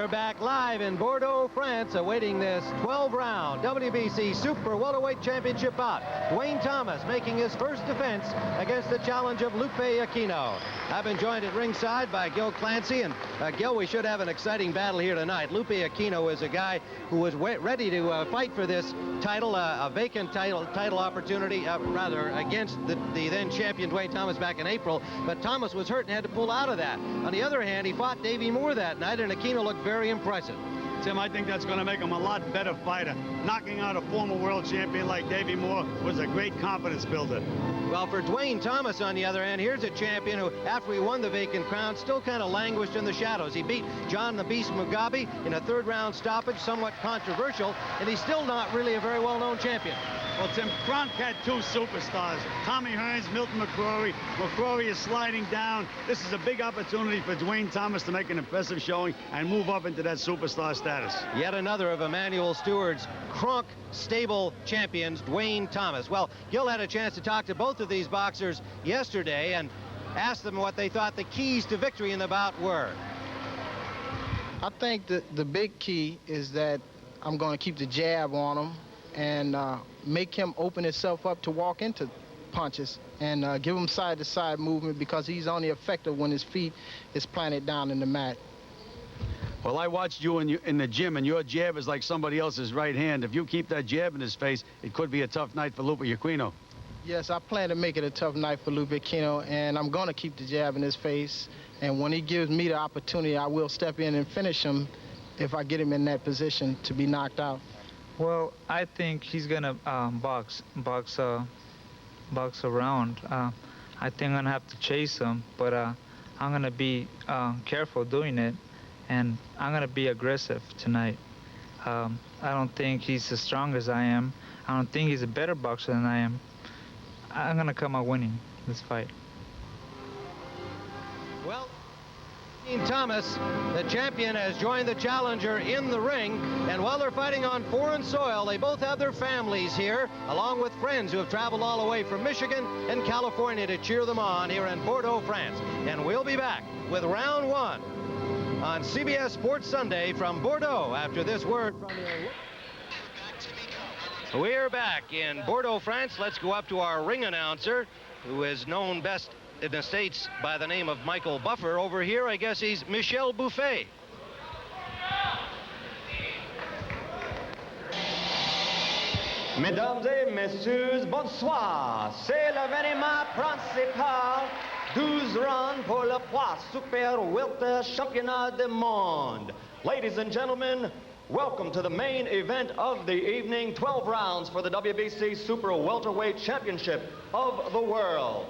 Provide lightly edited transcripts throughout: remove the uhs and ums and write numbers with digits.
We're back live in Bordeaux, France, awaiting this 12-round WBC Super Welterweight Championship bout. Duane Thomas making his first defense against the challenge of Lupe Aquino. I've been joined at ringside by Gil Clancy, and Gil, we should have an exciting battle here tonight. Lupe Aquino is a guy who was ready to fight for this title, a vacant title opportunity, rather, against the then champion Duane Thomas back in April, but Thomas was hurt and had to pull out of that. On the other hand, he fought Davey Moore that night, and Aquino looked very impressive. Tim, I think that's going to make him a lot better fighter. Knocking out a former world champion like Davey Moore was a great confidence builder. Well, for Duane Thomas, on the other hand, here's a champion who, after he won the vacant crown, still kind of languished in the shadows. He beat John the Beast Mugabe in a third-round stoppage, somewhat controversial, and he's still not really a very well-known champion. Well, Tim, Kronk had two superstars, Tommy Hearns, Milton McCrory. McCrory is sliding down. This is a big opportunity for Duane Thomas to make an impressive showing and move up into that superstar status. Yet another of Emmanuel Stewart's Kronk stable champions, Duane Thomas. Well, Gil had a chance to talk to both of these boxers yesterday and asked them what they thought the keys to victory in the bout were. I think the big key is that I'm going to keep the jab on him and make him open himself up to walk into punches and give him side-to-side movement, because he's only effective when his feet is planted down in the mat. Well, I watched you in the gym, and your jab is like somebody else's right hand. If you keep that jab in his face, it could be a tough night for Lupe Aquino. Yes, I plan to make it a tough night for Lupe Aquino, and I'm going to keep the jab in his face. And when he gives me the opportunity, I will step in and finish him if I get him in that position to be knocked out. Well, I think he's gonna box around. I think I'm gonna have to chase him, but I'm gonna be careful doing it, and I'm gonna be aggressive tonight. I don't think he's as strong as I am. I don't think he's a better boxer than I am. I'm gonna come out winning this fight. Well, Duane Thomas, the champion, has joined the challenger in the ring, and while they're fighting on foreign soil, they both have their families here, along with friends who have traveled all the way from Michigan and California to cheer them on here in Bordeaux, France. And we'll be back with round one on CBS Sports Sunday from Bordeaux after this word from the... We're back in Bordeaux, France. Let's go up to our ring announcer, who is known best in the States by the name of Michael Buffer. Over here, I guess he's Michel Buffet. Mesdames et messieurs, bonsoir. C'est l'événement principal. 12 rounds pour le poids super welter championnat du monde. Ladies and gentlemen, welcome to the main event of the evening. 12 rounds for the WBC Super Welterweight Championship of the world.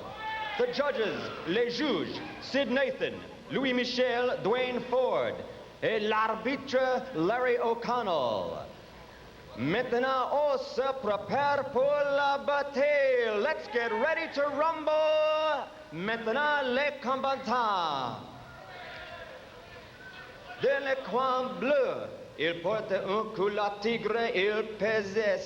The judges, les juges, Sid Nathan, Louis Michel, Dwayne Ford, et l'arbitre, Larry O'Connell. Maintenant, on se prépare pour la bataille. Let's get ready to rumble. Maintenant, les combattants. Dans le coin bleu, il porte un culotte tigre, il pesait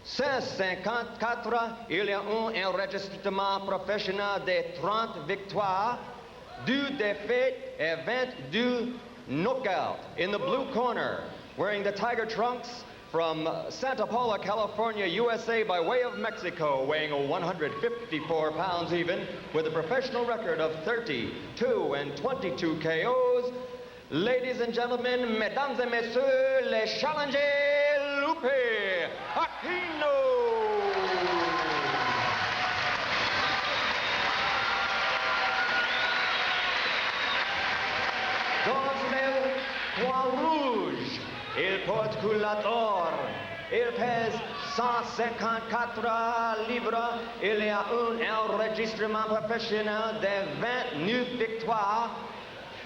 154, il y a un enregistrement professionnel de 30 victoires, 2 défaites et 22 knockouts. In the blue corner, wearing the tiger trunks from Santa Paula, California, USA, by way of Mexico, weighing 154 pounds even, with a professional record of 32 and 22 KOs. Ladies and gentlemen, mesdames et messieurs, les challengers, Lupe Aquino. Dans le coin rouge, il porte culotte or. Il pèse 154 livres. Il y a un enregistrement professionnel de 29 victoires,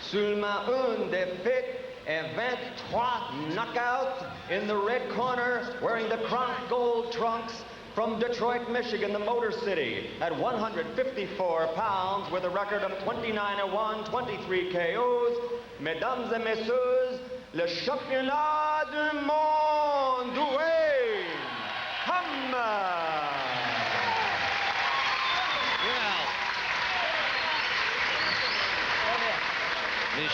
seulement une défaite et 23 knockouts. In the red corner, wearing the Kronk gold trunks, from Detroit, Michigan, the Motor City, at 154 pounds with a record of 29-1, 23 KOs. Mesdames et messieurs, le championnat du monde, Duane Thomas.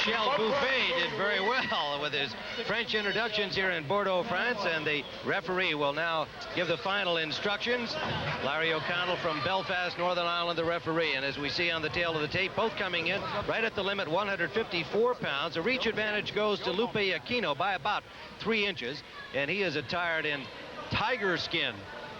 Michel Buffet did very well with his French introductions here in Bordeaux, France, and the referee will now give the final instructions. Larry O'Connell from Belfast, Northern Ireland, the referee, and as we see on the tail of the tape, both coming in right at the limit, 154 pounds. A reach advantage goes to Lupe Aquino by about 3 inches, and he is attired in tiger skin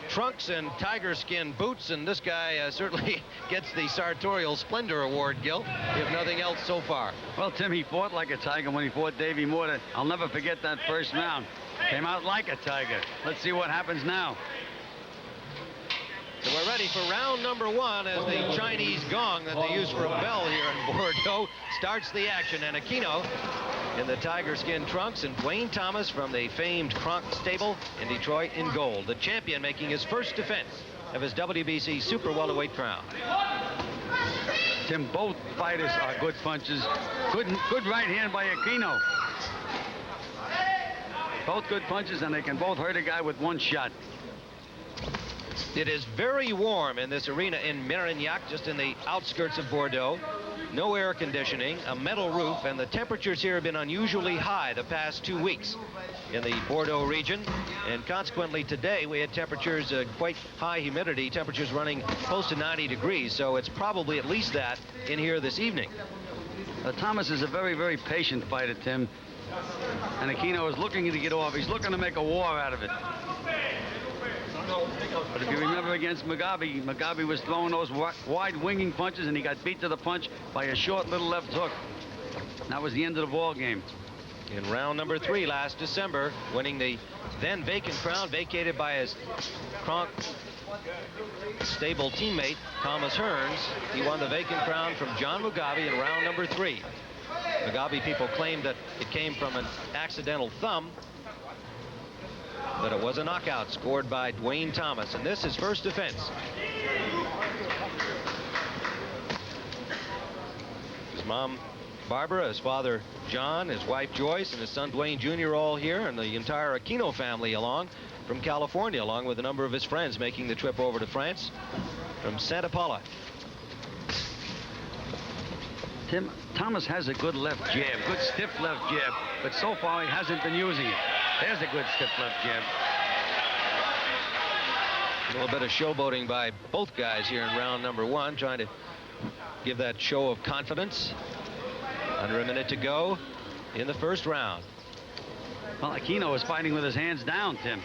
trunks and tiger skin boots, and this guy certainly gets the sartorial splendor award, Gil, if nothing else so far. Well, Tim, he fought like a tiger when he fought Davey Moore. I'll never forget that first round. Came out like a tiger. Let's see what happens now. So we're ready for round number 1 as the Chinese gong that they use for a bell here in Bordeaux starts the action. And Aquino in the tiger skin trunks, and Duane Thomas from the famed Kronk stable in Detroit in gold. The champion making his first defense of his WBC super welterweight crown. Tim, both fighters are good punches. Good right hand by Aquino. Both good punches, and they can both hurt a guy with one shot. It is very warm in this arena in Mérignac, just in the outskirts of Bordeaux. No air conditioning, a metal roof, and the temperatures here have been unusually high the past 2 weeks in the Bordeaux region. And consequently, today we had temperatures, quite high humidity, temperatures running close to 90 degrees. So it's probably at least that in here this evening. Thomas is a very, very patient fighter, Tim. And Aquino is looking to get off. He's looking to make a war out of it. But if you remember against Mugabe, Mugabe was throwing those wide winging punches, and he got beat to the punch by a short little left hook. That was the end of the ball game. In round number 3 last December, winning the then vacant crown vacated by his Kronk stable teammate Thomas Hearns. He won the vacant crown from John Mugabe in round number 3. Mugabe people claimed that it came from an accidental thumb, but it was a knockout scored by Duane Thomas, and this is first defense. His mom Barbara, his father John, his wife Joyce, and his son Duane Jr. all here, and the entire Aquino family along from California, along with a number of his friends making the trip over to France from Santa Paula. Tim, Thomas has a good left jab, good stiff left jab, but so far he hasn't been using it. There's a good stiff left jab. A little bit of showboating by both guys here in round number 1, trying to give that show of confidence. Under a minute to go in the first round. Well, Aquino is fighting with his hands down, Tim.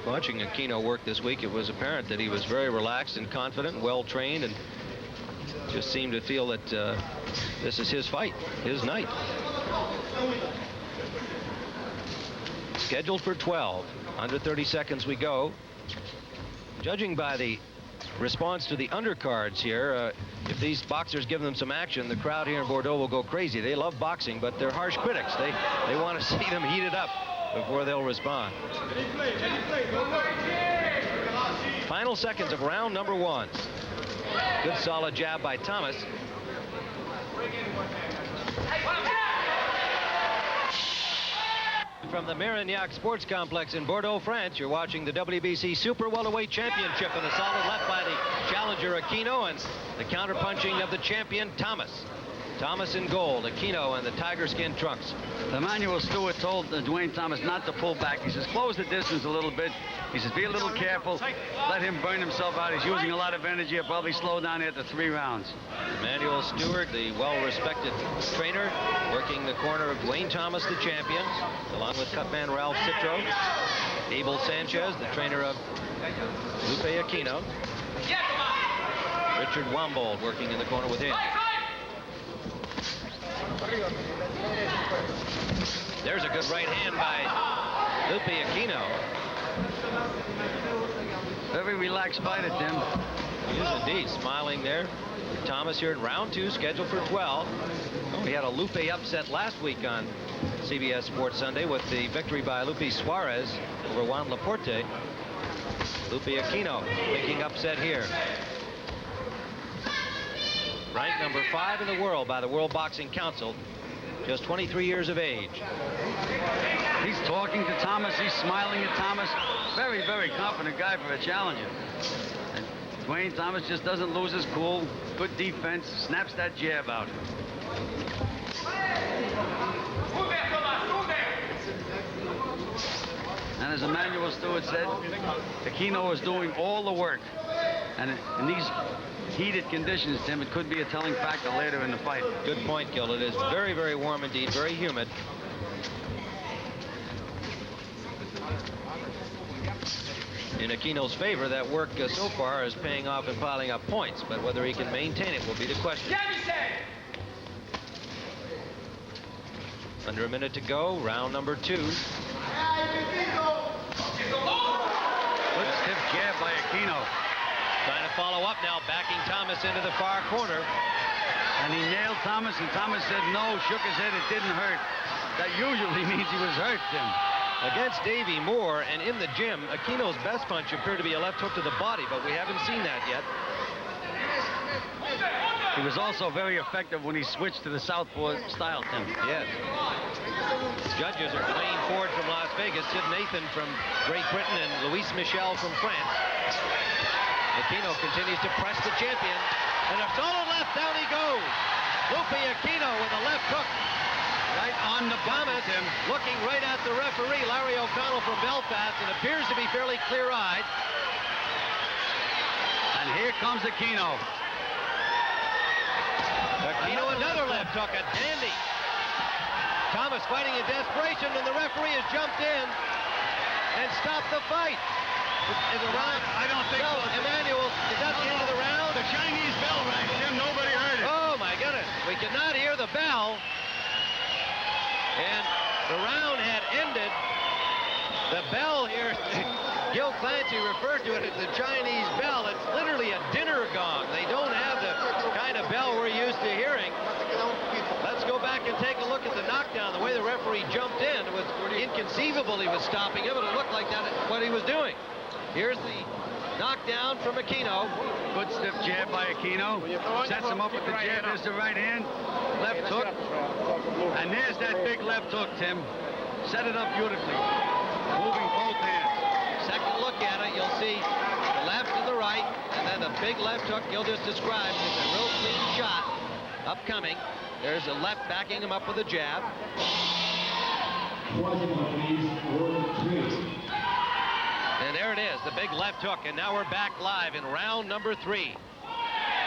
Watching Aquino work this week, it was apparent that he was very relaxed and confident, well trained, and just seemed to feel that this is his fight, his night. Scheduled for 12. Under 30 seconds we go. Judging by the response to the undercards here, if these boxers give them some action, the crowd here in Bordeaux will go crazy. They love boxing, but they're harsh critics. They want to see them heated up before they'll respond. Final seconds of round number 1. Good solid jab by Thomas. From the Mérignac Sports Complex in Bordeaux, France, you're watching the WBC Super Welterweight Championship, and a solid left by the challenger Aquino, and the counterpunching of the champion Thomas. Thomas in gold, Aquino in the tiger skin trunks. Emmanuel Stewart told Duane Thomas not to pull back. He says, close the distance a little bit. He says, be a little careful. Let him burn himself out. He's using a lot of energy. He'll probably slow down after 3 rounds. Emmanuel Stewart, the well-respected trainer, working the corner of Duane Thomas, the champion, along with cutman Ralph Citro. Abel Sanchez, the trainer of Lupe Aquino. Richard Wambold working in the corner with him. There's a good right hand by Lupe Aquino. Very relaxed fighter, Tim. He is indeed smiling there. Thomas here in round 2, scheduled for 12. We had a Lupe upset last week on CBS Sports Sunday with the victory by Lupe Suarez over Juan Laporte. Lupe Aquino making upset here. Ranked number 5 in the world by the World Boxing Council. just 23 years of age. He's talking to Thomas. He's smiling at Thomas. Very, very confident guy for a challenger. And Duane Thomas just doesn't lose his cool. Good defense. Snaps that jab out. And as Emmanuel Stewart said, Aquino is doing all the work. And in these heated conditions, Tim, it could be a telling factor later in the fight. Good point, Gil. It is very, very warm indeed, very humid. In Aquino's favor, that work so far is paying off and piling up points, but whether he can maintain it will be the question. Under a minute to go, round number 2. Good stiff jab by Aquino. Trying to follow up now, backing Thomas into the far corner. And he nailed Thomas, and Thomas said no, shook his head, it didn't hurt. That usually means he was hurt, Tim. Against Davey Moore and in the gym, Aquino's best punch appeared to be a left hook to the body, but we haven't seen that yet. He was also very effective when he switched to the southpaw style, Tim. Yes. Judges are Wayne Ford from Las Vegas, Sid Nathan from Great Britain, and Luis Michel from France. Aquino continues to press the champion, and a solid left, down he goes. Lupe Aquino with a left hook. Right on the bottom, Tim. Looking right at the referee, Larry O'Connell from Belfast, and appears to be fairly clear-eyed. And here comes Aquino. Aquino, another left hook, a dandy. Thomas fighting in desperation, and the referee has jumped in and stopped the fight. Is the round? I don't think no, so. Emmanuel, is that the end of the round? The Chinese bell rang, Tim. Nobody heard it. Oh, my goodness. We could not hear the bell. And the round had ended. The bell here, Gil Clancy referred to it as the Chinese bell. It's literally a dinner gong. They don't have the kind of bell we're used to hearing. Let's go back and take a look at the knockdown. The way the referee jumped in, it was inconceivable he was stopping him, but it looked like that's what he was doing. Here's the knockdown from Aquino. Good stiff jab by Aquino. Sets him up with the jab. There's the right hand. Left hook. And there's that big left hook, Tim. Set it up beautifully. Moving both hands. Second look at it, you'll see the left and the right, and then the big left hook Gil just described is a real clean shot upcoming. There's a left backing him up with a jab. And there it is, the big left hook, and now we're back live in round number 3.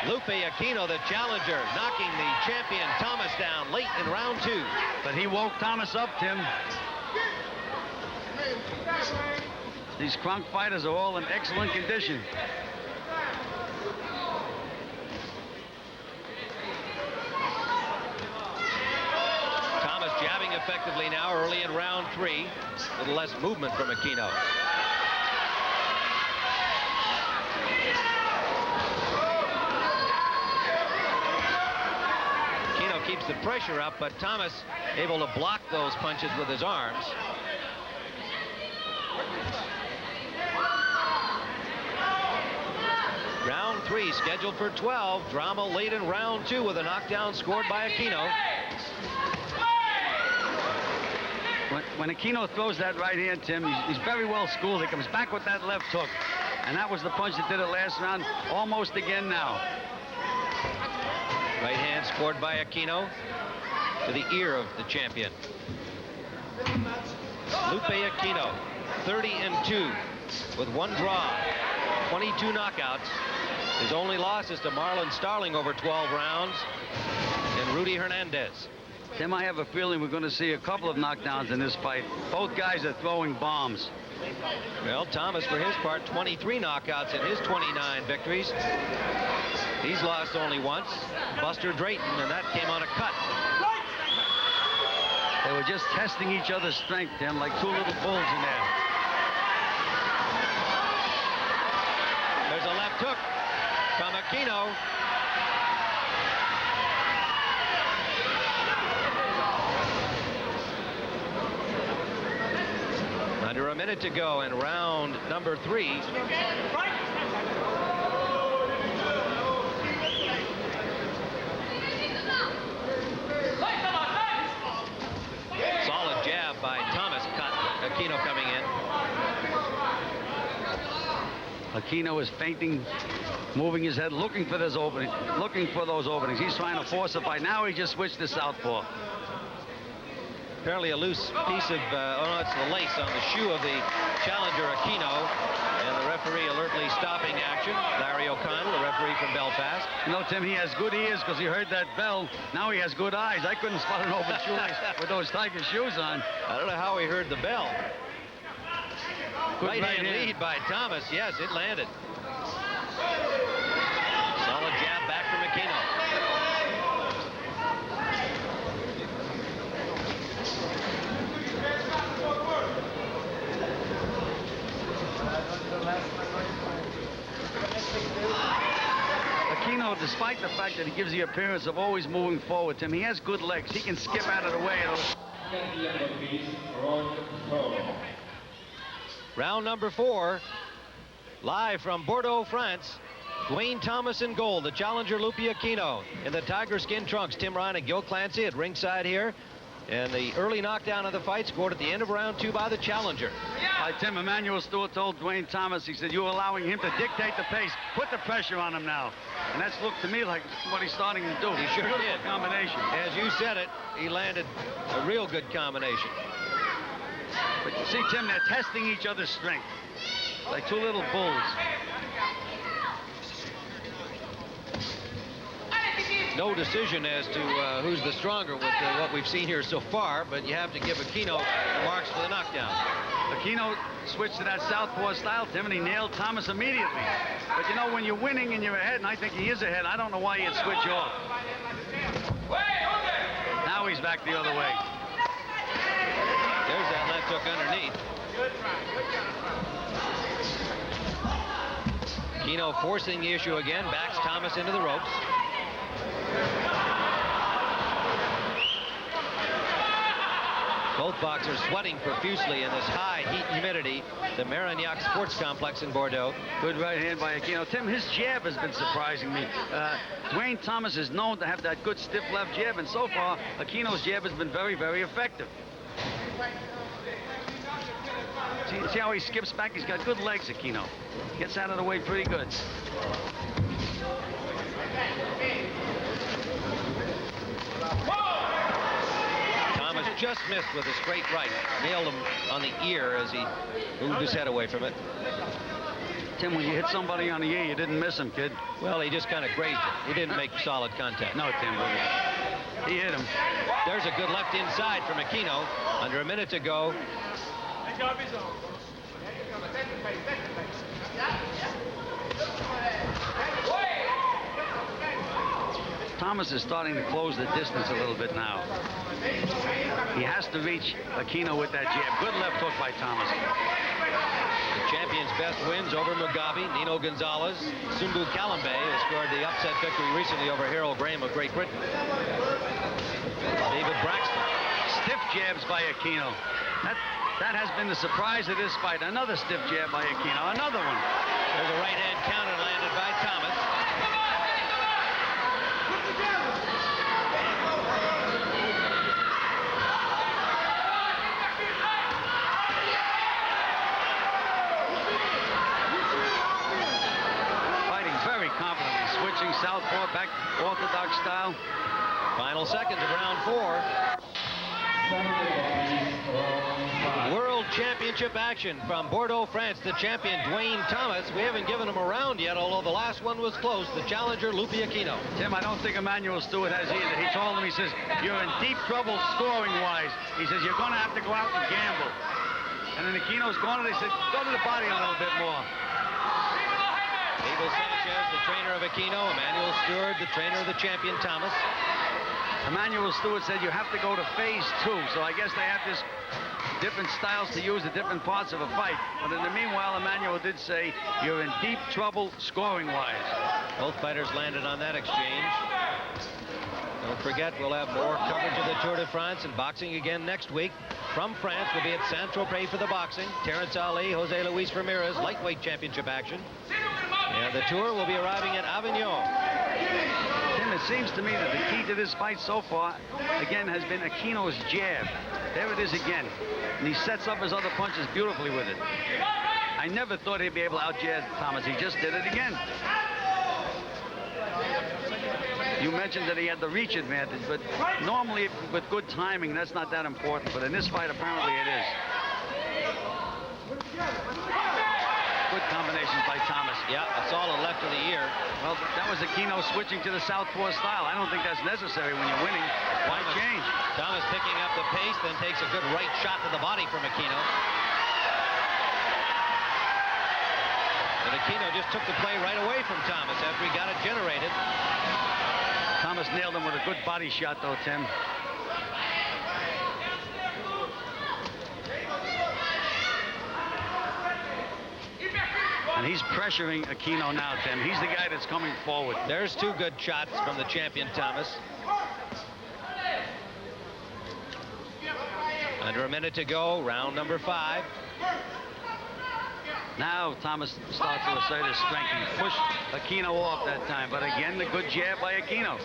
Lupe Aquino, the challenger, knocking the champion Thomas down late in round 2. But he woke Thomas up, Tim. These Kronk fighters are all in excellent condition. Thomas jabbing effectively now early in round 3. A little less movement from Aquino. Aquino keeps the pressure up, but Thomas able to block those punches with his arms. Round 3 scheduled for 12. Drama late in round 2 with a knockdown scored by Aquino. When Aquino throws that right hand, Tim, he's very well schooled. He comes back with that left hook. And that was the punch that did it last round. Almost again now. Right hand scored by Aquino to the ear of the champion. Lupe Aquino, 30-2 with 1 draw, 22 knockouts. His only loss is to Marlon Starling over 12 rounds and Rudy Hernandez. Tim, I have a feeling we're going to see a couple of knockdowns in this fight. Both guys are throwing bombs. Well, Thomas, for his part, 23 knockouts in his 29 victories. He's lost only once. Buster Drayton, and that came on a cut. They were just testing each other's strength, Tim, like 2 little bulls in there. There's a left hook from Aquino. Under a minute to go in round number 3. Aquino is feinting, moving his head, looking for those openings. He's trying to force a fight. Now he just switched to southpaw. Apparently a loose piece of, oh no, it's the lace on the shoe of the challenger Aquino. And the referee alertly stopping action. Larry O'Connell, the referee from Belfast. You know, Tim, he has good ears because he heard that bell. Now he has good eyes. I couldn't spot an open shoelace with those Tiger shoes on. I don't know how he heard the bell. Good Right hand lead by Thomas. Yes, it landed. Solid jab back from Aquino. Aquino, despite the fact that he gives the appearance of always moving forward, Tim, he has good legs. He can skip out of the way. Round number 4, live from Bordeaux, France. Duane Thomas in gold, the challenger Lupe Aquino. In the tiger skin trunks, Tim Ryan and Gil Clancy at ringside here. And the early knockdown of the fight scored at the end of round 2 by the challenger. Tim, Emmanuel Stewart told Duane Thomas, he said, you're allowing him to dictate the pace. Put the pressure on him now. And that's looked to me like what he's starting to do. He sure did. Combination. As you said it, he landed a real good combination. But you see, Tim, they're testing each other's strength. Like two little bulls. No decision as to who's the stronger with what we've seen here so far, but you have to give Aquino the marks for the knockdown. Aquino switched to that southpaw style, Tim, and he nailed Thomas immediately. But you know, when you're winning and you're ahead, and I think he is ahead, I don't know why he'd switch off. Now he's back the other way. There's that left hook underneath. Aquino forcing the issue again, backs Thomas into the ropes. Both boxers sweating profusely in this high heat humidity. The Marignac Sports Complex in Bordeaux. Good right hand by Aquino. Tim, his jab has been surprising me. Duane Thomas is known to have that good stiff left jab, and so far, Aquino's jab has been very, very effective. See how he skips back? He's got good legs, Aquino. Gets out of the way pretty good. Thomas just missed with a straight right. Nailed him on the ear as he moved his head away from it. Tim, when you hit somebody on the ear, you didn't miss him, kid. Well, he just kind of grazed it. He didn't make solid contact. No, Tim, he hit him. There's a good left inside from Aquino. Under a minute to go. Thomas is starting to close the distance a little bit now. He has to reach Aquino with that jab. Good left hook by Thomas. The champion's best wins over Mugabe, Nino Gonzalez, Sumbu Kalambe, who scored the upset victory recently over Harold Graham of Great Britain. David Braxton. Stiff jabs by Aquino. That has been the surprise of this fight. Another stiff jab by Aquino. Another one. There's a right-hand counter landed by Thomas. Fighting very confidently. Switching southpaw back orthodox style. Final seconds of round 4. World Championship action from Bordeaux, France. The champion, Duane Thomas. We haven't given him a round yet, although the last one was close. The challenger, Lupe Aquino. Tim, I don't think Emmanuel Stewart has either. He told him, he says, you're in deep trouble scoring-wise. He says, you're going to have to go out and gamble. And in Aquino's corner, they said, go to the body a little bit more. Abel Sanchez, the trainer of Aquino. Emmanuel Stewart, the trainer of the champion, Thomas. Emmanuel Stewart said you have to go to phase 2, so I guess they have this different styles to use at different parts of a fight. But in the meanwhile, Emmanuel did say you're in deep trouble scoring-wise. Both fighters landed on that exchange. Don't forget, we'll have more coverage of the Tour de France and boxing again next week. From France, we'll be at Saint-Tropez for the boxing. Terrence Ali, Jose Luis Ramirez, lightweight championship action. And the Tour will be arriving at Avignon. Tim, it seems to me that the key to this fight so far, again, has been Aquino's jab. There it is again. And he sets up his other punches beautifully with it. I never thought he'd be able to out-jab Thomas. He just did it again. You mentioned that he had the reach advantage, but normally with good timing, that's not that important. But in this fight, apparently it is. Good combinations by Thomas. Yeah, that's all left of the year. Well, that was Aquino switching to the southpaw style. I don't think that's necessary when you're winning. Why change? Thomas picking up the pace, then takes a good right shot to the body from Aquino. And Aquino just took the play right away from Thomas after he got it generated. Thomas nailed him with a good body shot, though, Tim. And he's pressuring Aquino now, Tim. He's the guy that's coming forward. There's two good shots from the champion, Thomas. Under a minute to go, round number 5. Now Thomas starts to assert his strength. He pushed Aquino off that time, but again, the good jab by Aquino.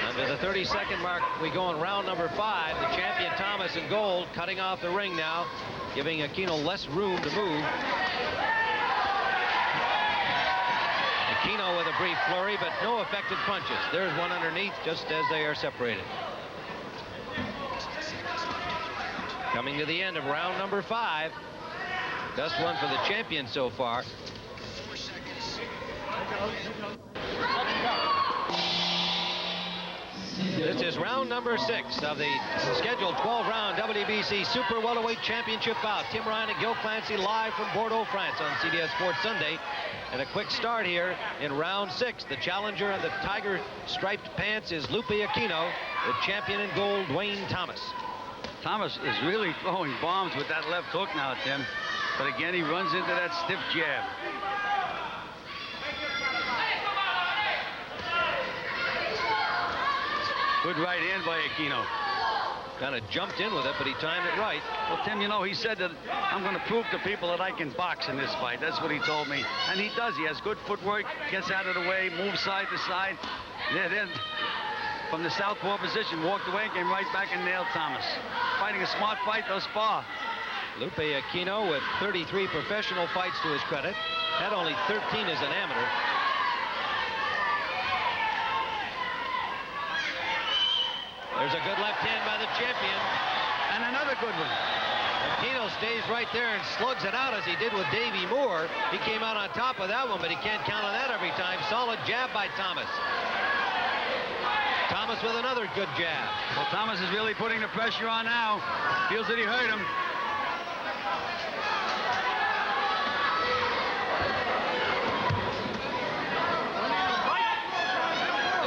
Under the 30-second mark, we go in round number 5. The champion Thomas in gold, cutting off the ring now, giving Aquino less room to move. Aquino with a brief flurry, but no effective punches. There's one underneath just as they are separated. Coming to the end of round number 5. Best one for the champion so far. This is round number 6 of the scheduled 12-round WBC Super Welterweight Championship bout. Tim Ryan and Gil Clancy live from Bordeaux, France on CBS Sports Sunday. And a quick start here in round 6. The challenger in the tiger striped pants is Lupe Aquino. The champion in gold, Duane Thomas. Thomas is really throwing bombs with that left hook now, Tim. But again, he runs into that stiff jab. Good right hand by Aquino. Kind of jumped in with it, but he timed it right. Well, Tim, you know, he said that I'm going to prove to people that I can box in this fight. That's what he told me. And he does. He has good footwork, gets out of the way, moves side to side. Then from the southpaw position, walked away, came right back and nailed Thomas. Fighting a smart fight thus far. Lupe Aquino with 33 professional fights to his credit. Had only 13 as an amateur. There's a good left hand by the champion. And another good one. Aquino stays right there and slugs it out as he did with Davey Moore. He came out on top of that one, but he can't count on that every time. Solid jab by Thomas. Thomas with another good jab. Well, Thomas is really putting the pressure on now. Feels that he hurt him.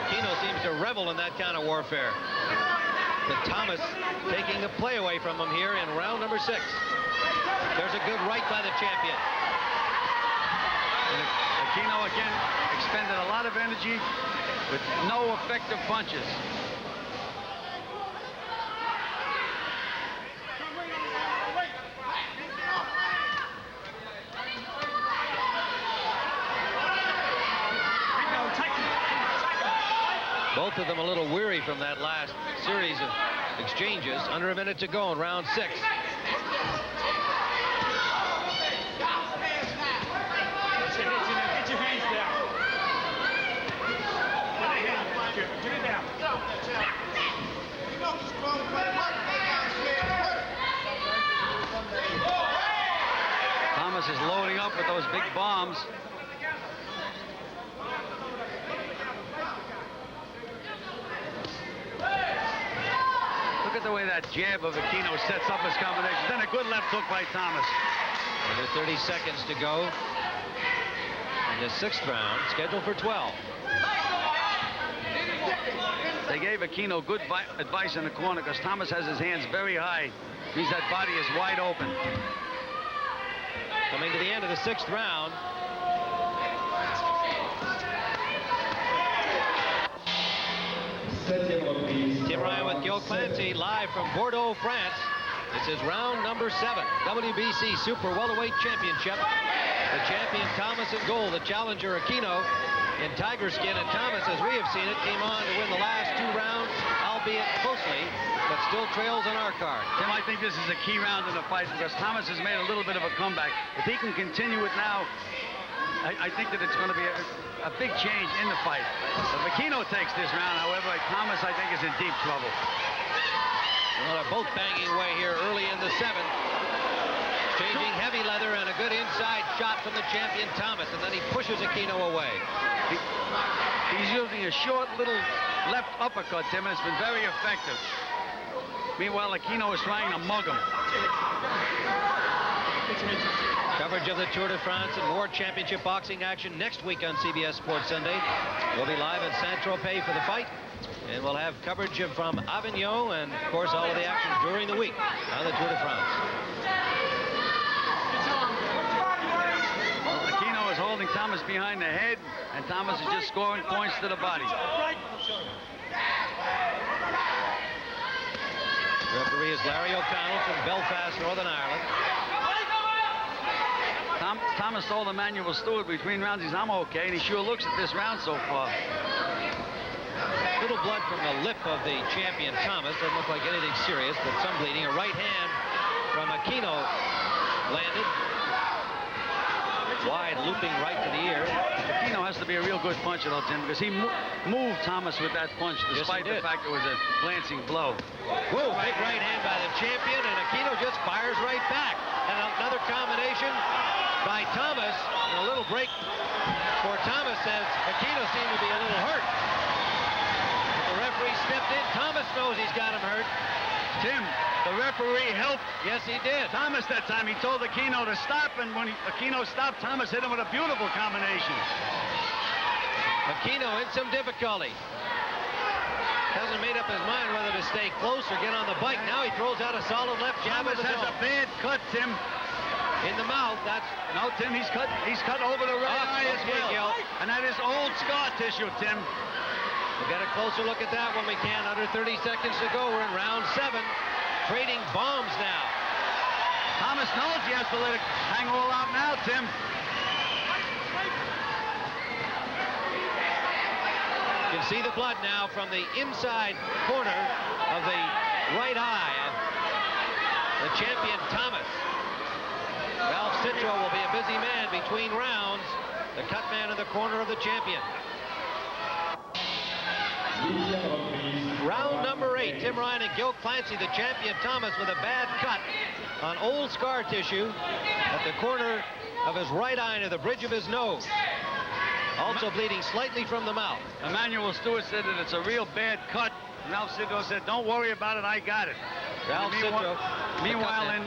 Aquino seems to revel in that kind of warfare. But Thomas taking the play away from him here in round number 6. There's a good right by the champion. And Aquino again expended a lot of energy with no effective punches. Both of them a little weary from that last series of exchanges. Under a minute to go in round 6. Get your hands down. Get it down. Thomas is loading up with those big bombs. Look at the way that jab of Aquino sets up his combination. Then a good left hook by Thomas. Under 30 seconds to go in the 6th round, scheduled for 12. They gave Aquino good advice in the corner because Thomas has his hands very high. Means that body is wide open. Coming to the end of the 6th round. Tim Ryan with Gil Clancy live live from Bordeaux, France. This is round number 7, WBC Super Welterweight Championship. The champion Thomas in goal, the challenger Aquino in tiger skin. And Thomas, as we have seen it, came on to win the last 2 rounds, albeit closely, but still trails on our card. Tim, I think this is a key round in the fight because Thomas has made a little bit of a comeback. If he can continue it now, I think that it's going to be a big change in the fight. If Aquino takes this round, however, Thomas, I think, is in deep trouble. Well, they're both banging away here early in the 7th. Changing heavy leather and a good inside shot from the champion Thomas, and then he pushes Aquino away. He's using a short little left uppercut, Tim, and it's been very effective. Meanwhile, Aquino is trying to mug him. Coverage of the Tour de France and more championship boxing action next week on CBS Sports Sunday. We'll be live at Saint-Tropez for the fight. And we'll have coverage from Avignon and, of course, all of the action during the week on the Tour de France. Well, Aquino is holding Thomas behind the head, and Thomas is just scoring points to the body. Referee is Larry O'Connell from Belfast, Northern Ireland. Thomas told Emmanuel Stewart between rounds he's okay, and he sure looks at this round so far. Little blood from the lip of the champion Thomas. Doesn't look like anything serious, but some bleeding. A right hand from Aquino landed. Wide, looping right to the ear. Aquino has to be a real good puncher, though, Tim, because he moved Thomas with that punch, despite the fact it was a glancing blow. Whoa, big right hand by the champion, and Aquino just fires right back. And another combination by Thomas. And a little break for Thomas as Aquino seemed to be a little hurt. Referee stepped in. Thomas knows he's got him hurt. Tim, the referee helped. Yes, he did. Thomas that time. He told Aquino to stop, and when Aquino stopped, Thomas hit him with a beautiful combination. Aquino in some difficulty. Hasn't made up his mind whether to stay close or get on the bike. Now he throws out a solid left jab. Thomas has a bad cut, Tim. In the mouth. That's no, Tim. He's cut over the right eye as well. Gil. And that is old scar tissue, Tim. We'll get a closer look at that when we can. Under 30 seconds to go. We're in round 7. Trading bombs now. Thomas knows he has to let it hang all out now, Tim. You can see the blood now from the inside corner of the right eye of the champion Thomas. Ralph Citro will be a busy man between rounds. The cut man in the corner of the champion. Round number 8, Tim Ryan and Gil Clancy, the champion Thomas with a bad cut on old scar tissue at the corner of his right eye to the bridge of his nose. Also bleeding slightly from the mouth. Emmanuel Stewart said that it's a real bad cut. Ralph Citro said, don't worry about it, I got it. Ralph Citro. Meanwhile, in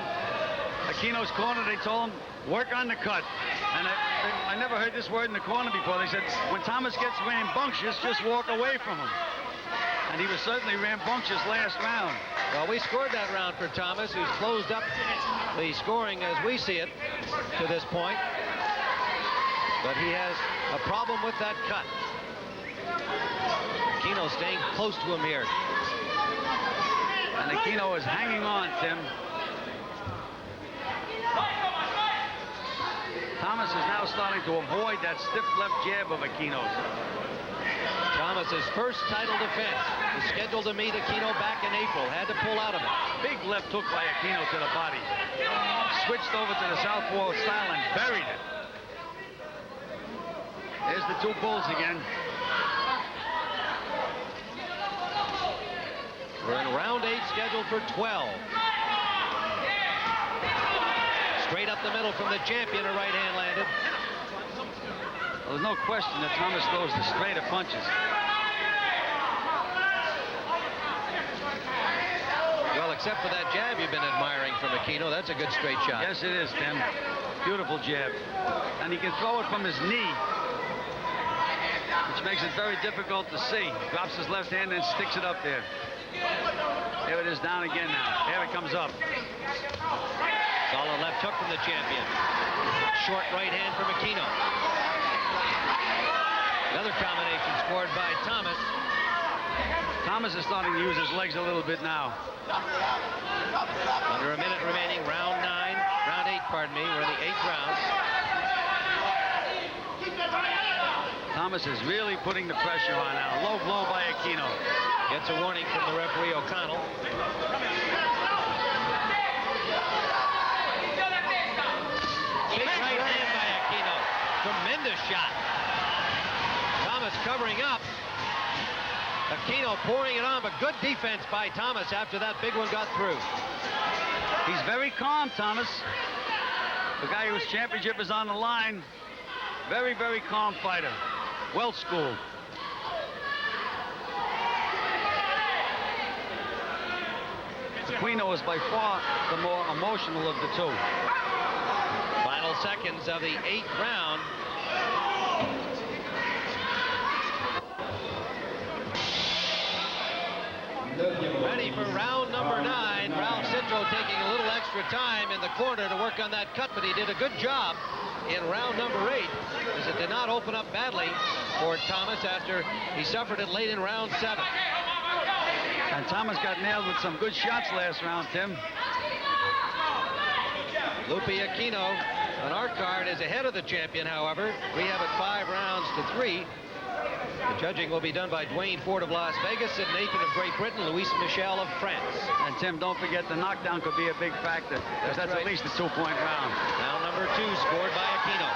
Aquino's corner, they told him, work on the cut. And I never heard this word in the corner before. They said, when Thomas gets rambunctious, just walk away from him. And he was certainly rambunctious last round. Well, we scored that round for Thomas, who's closed up the scoring as we see it to this point. But he has a problem with that cut. Aquino staying close to him here. And Aquino is hanging on, Tim. Thomas is now starting to avoid that stiff left jab of Aquino's. Thomas's first title defense. Is scheduled to meet Aquino back in April. Had to pull out of it. Big left hook by Aquino to the body. Switched over to the southpaw style and buried it. There's the two bulls again. We're in round 8, scheduled for 12. Straight up the middle from the champion, a right hand landed. Well, there's no question that Thomas throws the straighter punches. Well, except for that jab you've been admiring from Aquino, that's a good straight shot. Yes, it is, Tim. Beautiful jab. And he can throw it from his knee, which makes it very difficult to see. Drops his left hand and sticks it up there. There it is, down again now. There it comes up. Solid left hook from the champion. Short right hand from Aquino. Another combination scored by Thomas. Thomas is starting to use his legs a little bit now. Under a minute remaining, round 8, pardon me. We're in the 8th round. Thomas is really putting the pressure on now. Low blow by Aquino. Gets a warning from the referee, O'Connell. Big right hand by Aquino. Tremendous shot. Thomas covering up. Aquino pouring it on, but good defense by Thomas after that big one got through. He's very calm, Thomas. The guy whose championship is on the line. Very, very calm fighter. Well schooled. Aquino is by far the more emotional of the two. Final seconds of the 8th round. Ready for round number 9. Ralph Citro taking a little extra time in the corner to work on that cut, but he did a good job in round number 8, as it did not open up badly for Thomas after he suffered it late in round 7. And Thomas got nailed with some good shots last round, Tim. Lupe Aquino on our card is ahead of the champion, however. We have it 5 rounds to 3. The judging will be done by Duane Ford of Las Vegas, Sid Nathan of Great Britain, Luis Michel of France. And Tim, don't forget the knockdown could be a big factor. That's right. At least a 2-point round. Round number 2 scored by Aquino.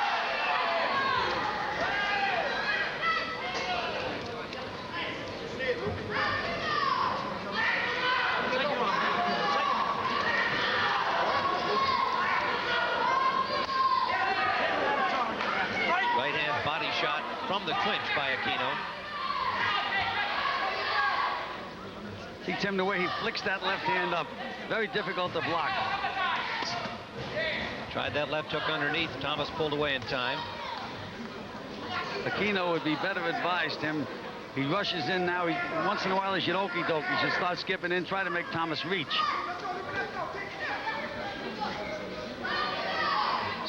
Right hand body shot from the clinch by Aquino. See, Tim, the way he flicks that left hand up. Very difficult to block. Tried that left hook underneath. Thomas pulled away in time. Aquino would be better advised, Tim. He rushes in now. Once in a while, he should okey-doke. He should start skipping in, try to make Thomas reach.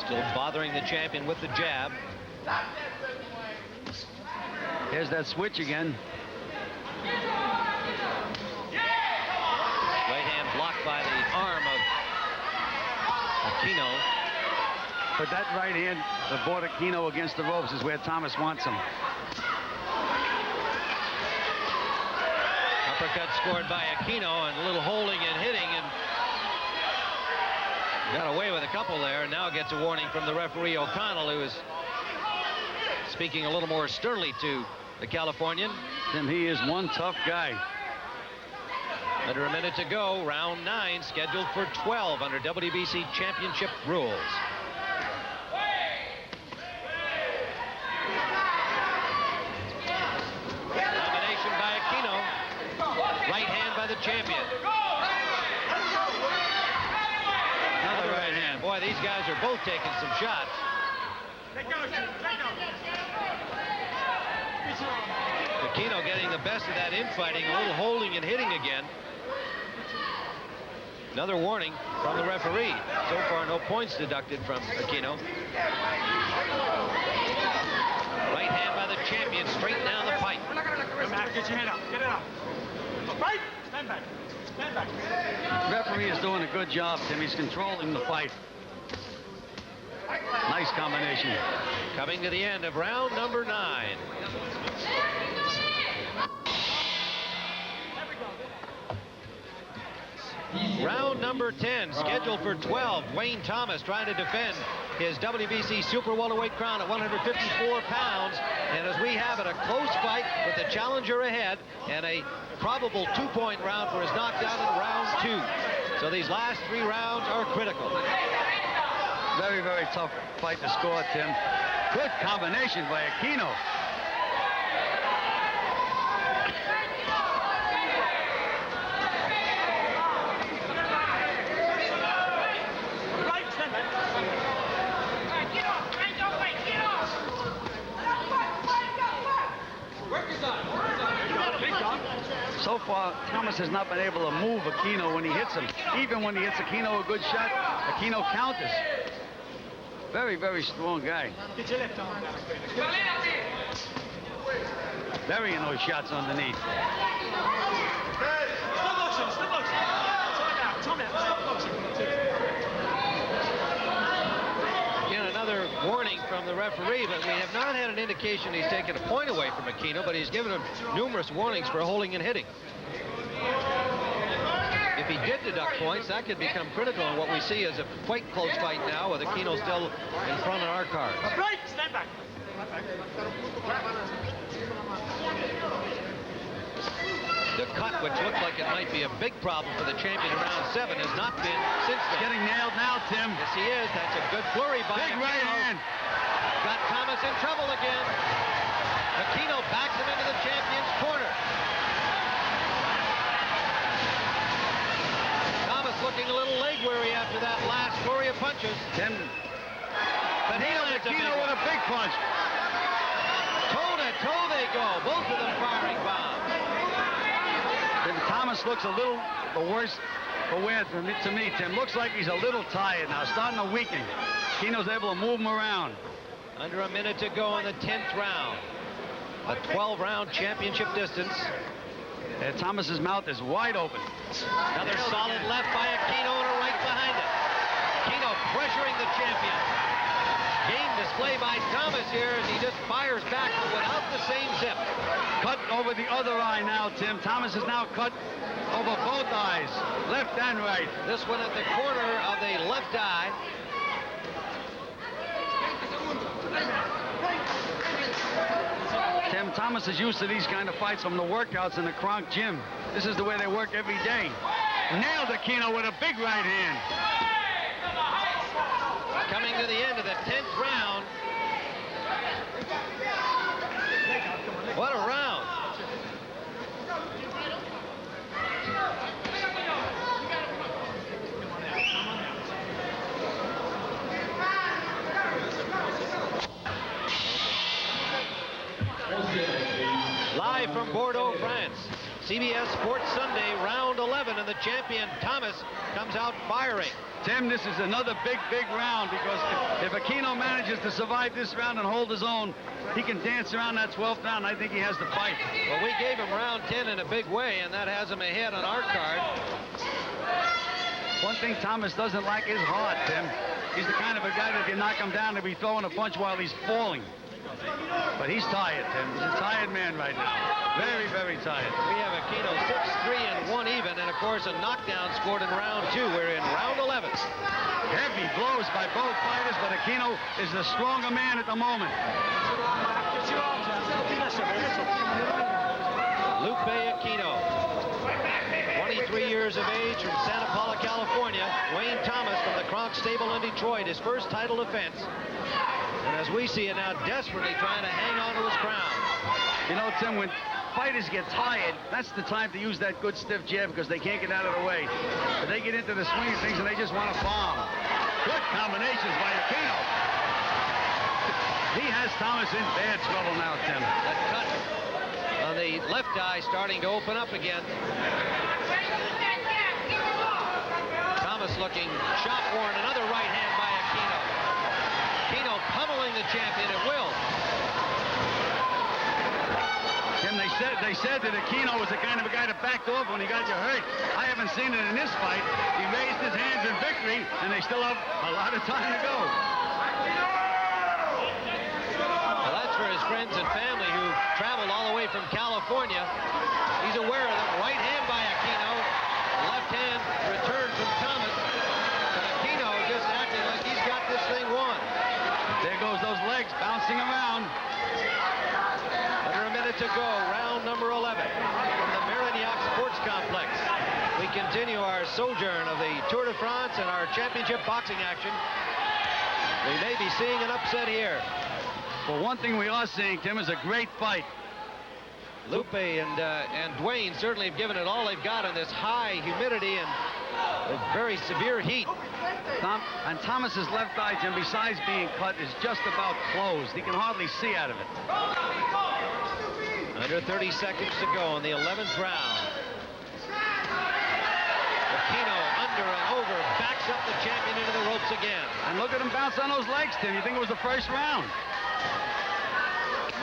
Still bothering the champion with the jab. Here's that switch again. Right hand blocked by the arm of Aquino. But that right hand that brought Aquino against the ropes is where Thomas wants him. Uppercut scored by Aquino, and a little holding and hitting, and got away with a couple there, and now gets a warning from the referee O'Connell, who is speaking a little more sternly to the Californian. Tim, he is one tough guy. Under a minute to go, round 9, scheduled for 12 under WBC championship rules. Combination by Aquino. Right hand by the champion. Another right hand. Boy, these guys are both taking some shots. Aquino getting the best of that infighting, a little holding and hitting again. Another warning from the referee. So far, no points deducted from Aquino. Right hand by the champion, straight down the pipe. Come back, get your hand up, get it up. Right, stand back, stand back. The referee is doing a good job, Tim. He's controlling the fight. Nice combination. Coming to the end of round number 9. Round number 10, scheduled for 12. Duane Thomas trying to defend his WBC super welterweight crown at 154 pounds. And as we have it, a close fight with the challenger ahead and a probable 2-point round for his knockdown in round 2. So these last 3 rounds are critical. Very, very tough fight to score, Tim. Good combination by Aquino. So far, Thomas has not been able to move Aquino when he hits him. Even when he hits Aquino a good shot, Aquino counters. Very, very strong guy. Get your left arm down. burying those shots underneath. Stop motion, stop motion. Time out, stop motion. Again, another warning from the referee, but we have not had an indication he's taken a point away from Aquino, but he's given him numerous warnings for holding and hitting. If he did deduct points, that could become critical in what we see as a quite close fight now, with Aquino still in front of our cards. Right, stand back. The cut, which looked like it might be a big problem for the champion in round 7, has not been since then. Getting nailed now, Tim. Yes, he is. That's a good flurry by Big Aquino. right hand. Got Thomas in trouble again. Aquino backs him into the champion's corner. Thomas looking a little leg weary after that last flurry of punches. Tim. But he lands Aquino with a big punch. Toe-to-toe they go. Both of them firing bombs. Thomas looks a little the worse for wear to me, Tim. Looks like he's a little tired now, starting to weaken. Aquino's able to move him around. Under a minute to go in the 10th round. A 12-round championship distance. Thomas's mouth is wide open. Another solid left by Aquino and a right behind it. Aquino pressuring the champion. Game display by Thomas here as he just fires back without the same zip. Cut over the other eye now, Tim. Thomas is now cut over both eyes, left and right. This one at the corner of the left eye. Tim, Thomas is used to these kind of fights from the workouts in the Kronk gym. This is the way they work every day. Nailed Aquino with a big right hand. Coming to the end of the 10th round. What a round. Live from Bordeaux, France. CBS Sports Sunday, round 11, and the champion, Thomas, comes out firing. Tim, this is another big round, because if Aquino manages to survive this round and hold his own, he can dance around that 12th round. I think he has the fight. Well, we gave him round 10 in a big way, and that has him ahead on our card. One thing Thomas doesn't like is heart, Tim. He's the kind of a guy that if you knock him down, he'll be throwing a punch while he's falling. But he's tired, Tim. He's a tired man right now. Very tired. We have Aquino 6-3 and 1 even, and of course a knockdown scored in round 2. We're in round 11. Heavy blows by both fighters, but Aquino is the stronger man at the moment. Lupe Aquino, 23 years of age, from Santa Paula, California. Duane Thomas from the Kronk stable in Detroit, his first title defense. And as we see it now, desperately trying to hang on to his crown. You know, Tim, when fighters get tired, that's the time to use that good stiff jab, because they can't get out of the way. But they get into the swing of things and they just want to bomb. Good combinations by Aquino. He has Thomas in bad trouble now, Tim. That cut on the left eye starting to open up again. Thomas looking shot-worn. Another right hand by Aquino. Aquino pummeling the champion at will. Tim, they said that Aquino was the kind of a guy that backed off when he got you hurt. I haven't seen it in this fight. He raised his hands in victory, and they still have a lot of time to go. Well, that's for his friends and family who traveled all the way from California. He's aware of them. Right hand by Aquino. Left hand return from Thomas. But Aquino just acting like he's got this thing won. There goes those legs bouncing around. Under a minute to go, round number 11 from the Marignac Sports Complex. We continue our sojourn of the Tour de France and our championship boxing action. We may be seeing an upset here. Well, one thing we are seeing, Tim, is a great fight. Lupe and Duane certainly have given it all they've got in this high humidity and very severe heat. And Thomas's left eye, Tim, besides being cut, is just about closed. He can hardly see out of it. Under 30 seconds to go in the 11th round. Aquino under and over, backs up the champion into the ropes again. And look at him bounce on those legs, Tim. You think it was the first round?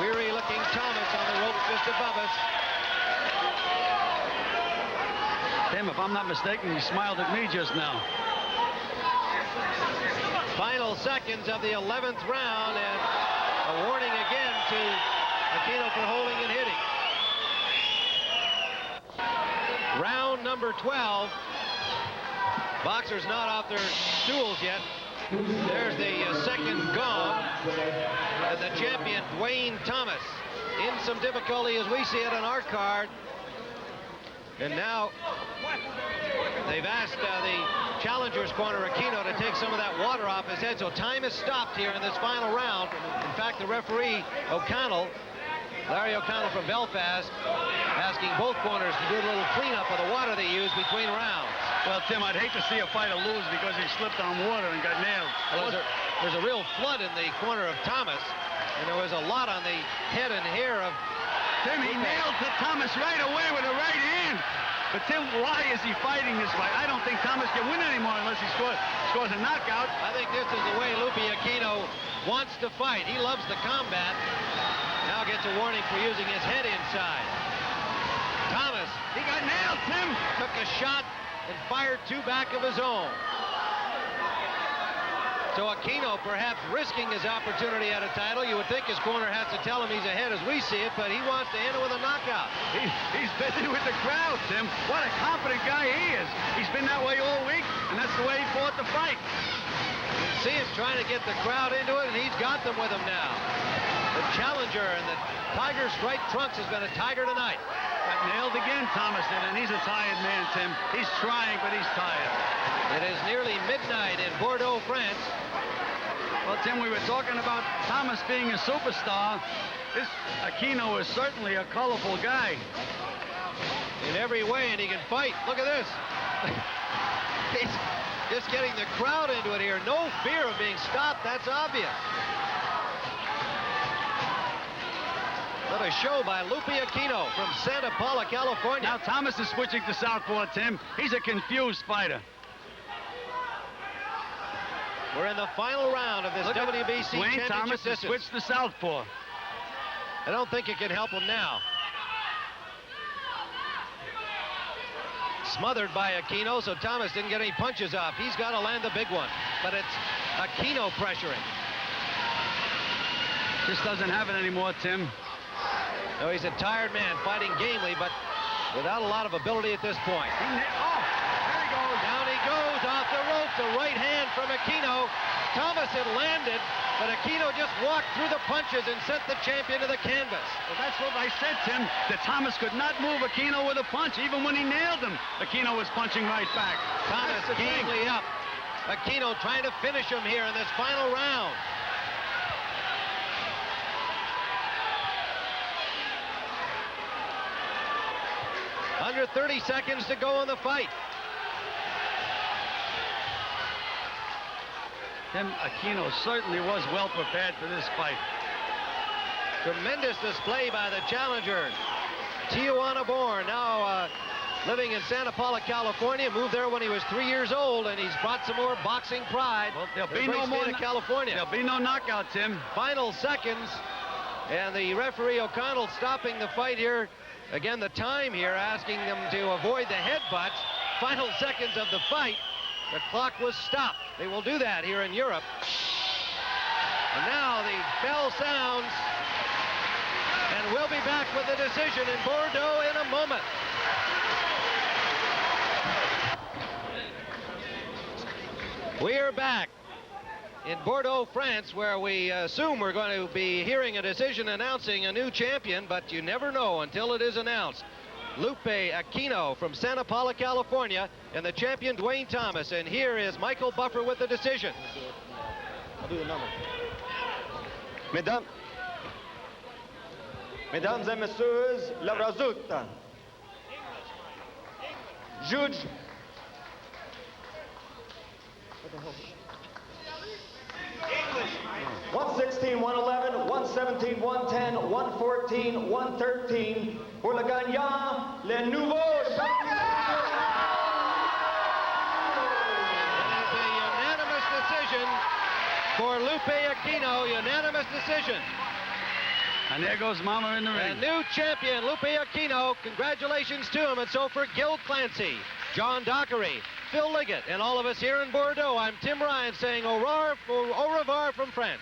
weary-looking Thomas on the ropes just above us. Tim, if I'm not mistaken, he smiled at me just now. Final seconds of the 11th round, and a warning again to Aquino for holding and hitting. Round number 12. Boxers not off their stools yet. There's the second gong. And the champion, Duane Thomas, in some difficulty as we see it on our card. And now they've asked the challenger's corner, Aquino, to take some of that water off his head. So time is stopped here in this final round. In fact, the referee, O'Connell, Larry O'Connell from Belfast, asking both corners to do a little cleanup of the water they use between rounds. Well, Tim, I'd hate to see a fighter lose because he slipped on water and got nailed. Well, there's a real flood in the corner of Thomas, and there was a lot on the head and hair of Tim. He nailed Thomas right away with a right hand. But Tim, why is he fighting this fight? I don't think Thomas can win anymore unless he scores a knockout. I think this is the way Lupe Aquino wants to fight. He loves the combat. Now gets a warning for using his head inside. Thomas, he got nailed, Tim. Took a shot and fired two back of his own. So Aquino perhaps risking his opportunity at a title. You would think his corner has to tell him he's ahead as we see it, but he wants to end it with a knockout. He's busy with the crowd, Tim. What a confident guy he is. He's been that way all week, and that's the way he fought the fight. You can see him trying to get the crowd into it, and he's got them with him now. The challenger and the tiger striped trunks has been a tiger tonight. Got nailed again, Thomas did, and he's a tired man, Tim. He's trying, but he's tired. It is nearly midnight in Bordeaux, France. Well, Tim, we were talking about Thomas being a superstar. This Aquino is certainly a colorful guy. In every way, and he can fight. Look at this. He's just getting the crowd into it here. No fear of being stopped. That's obvious. What a show by Lupe Aquino from Santa Paula, California. Now Thomas is switching to southpaw, Tim. He's a confused fighter. We're in the final round of this WBC Duane championship Thomas has switched to southpaw. I don't think it can help him now. Smothered by Aquino, so Thomas didn't get any punches off. He's got to land the big one, but it's Aquino pressuring. Just doesn't have it anymore, Tim. No, he's a tired man, fighting gamely, but without a lot of ability at this point. There he goes. Down he goes off the ropes. A right hand from Aquino. Thomas had landed, but Aquino just walked through the punches and sent the champion to the canvas. Well, that's what I said, Tim, that Thomas could not move Aquino with a punch. Even when he nailed him, Aquino was punching right back. Thomas gamely up. Aquino trying to finish him here in this final round. Under 30 seconds to go in the fight. Tim, Aquino certainly was well prepared for this fight. Tremendous display by the challenger. Tijuana born, now living in Santa Paula, California. Moved there when he was 3 years old, and he's brought some more boxing pride. Well, there'll be no more California. There'll be no knockout, Tim. Final seconds, and the referee O'Connell stopping the fight here. Again, the time here, asking them to avoid the headbutts. Final seconds of the fight. The clock was stopped. They will do that here in Europe. And now the bell sounds. And we'll be back with the decision in Bordeaux in a moment. We are back in Bordeaux, France, where we assume we're going to be hearing a decision announcing a new champion, but you never know until it is announced. Lupe Aquino from Santa Paula, California, and the champion Duane Thomas. And here is Michael Buffer with the decision. I'll do the number. Mesdames et messieurs, le résultat. Judge. What the hell? 116, 111, 117, 110, 114, 113 pour le gagnant, le nouveau champion. It is a unanimous decision for Lupe Aquino. Unanimous decision. And there goes Mama in the ring. And new champion, Lupe Aquino. Congratulations to him. And so for Gil Clancy, John Dockery, Phil Liggett, and all of us here in Bordeaux, I'm Tim Ryan saying au revoir from France.